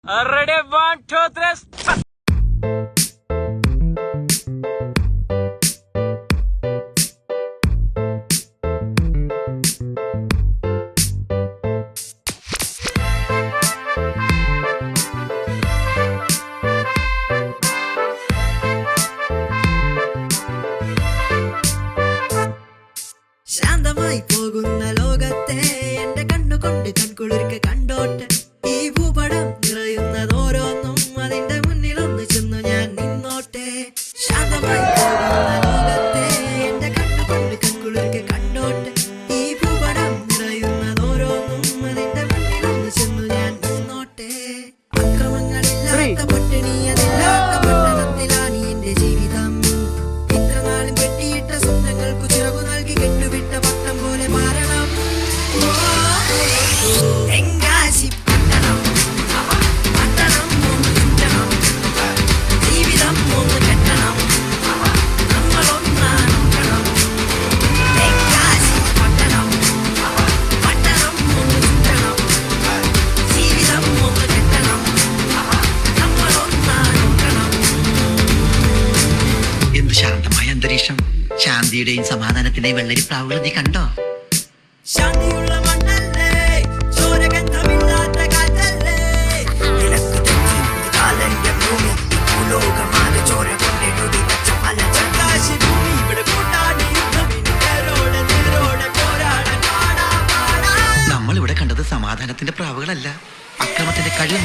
Ready, 1, 2, 3. ശാന്തമായി പോകുന്ന ലോകത്തെ എന്റെ കണ്ണുകൊണ്ട് കൺകുളിർക്ക് കണ്ടോട്ടെ. ഈ ഭൂപടം നിറയുന്നത് ഓരോന്നും അതിന്റെ മുന്നിലൊന്ന് ചെന്നു ഞാൻ നിന്നോട്ടെ. ശാന്തമായി പോകുന്ന ലോകത്തെ എന്റെ കണ്ണുകൊണ്ട് കൺകുളിർക്ക് കണ്ടോട്ടെ. ഈ ഭൂപടം നിറയുന്നത് ഓരോന്നും അതിന്റെ മുന്നിലൊന്ന് ചെന്നു ഞാൻ നിന്നോട്ടെ. അക്രമങ്ങളില്ലാത്ത പട്ടിണിയതില്ലാത്ത പട്ടണത്തിലാണ് എന്റെ ജീവിതം. ഇത്ര നാളും കെട്ടിയിട്ട സ്വപ്നങ്ങൾക്കു ചിറകു നൽകി കെട്ടുവിട്ട പട്ടം പോലെ മാറണം. തെങ്കാശി പട്ടണം, പട്ടണം ഒന്ന് ചുറ്റണം, ജീവിതം ഒന്ന് കെട്ടണം, നമ്മളൊന്നാക്കണം. തെങ്കാശി പട്ടണം, പട്ടണം ഒന്ന് ചുറ്റണം, ജീവിതം ഒന്ന് കെട്ടണം, നമ്മളൊന്നാക്കണം. എന്ത് ശാന്തമായ അന്തരീക്ഷം, ശാന്തിയുടെയും സമാധാനത്തിന്റെയും വെള്ളരിപ്രാവുകൾ നീ കണ്ടോ? ശാന്തിയുള്ള മണ്ണല്ലേ, ചോരഗന്ധമില്ലാത്ത കാറ്റല്ലേ, നിനക്ക് തെറ്റി കാലന്റെ ഭൂമി, ഭൂലോകമാകെ ചോര കൊണ്ടെഴുതി വെച്ച പല ചങ്കാശി ഭൂമി. ഇവിടെ കൂട്ടാടി യുദ്ധമിനി നേരോടെ നേരോടെ പോരാടാൻ പാടാ പാടാ. നമ്മൾ ഇവിടെ കണ്ടത് സമാധാനത്തിന്റെ പ്രാവുകളല്ല, അക്രമത്തിന്റെ കഴിവ്.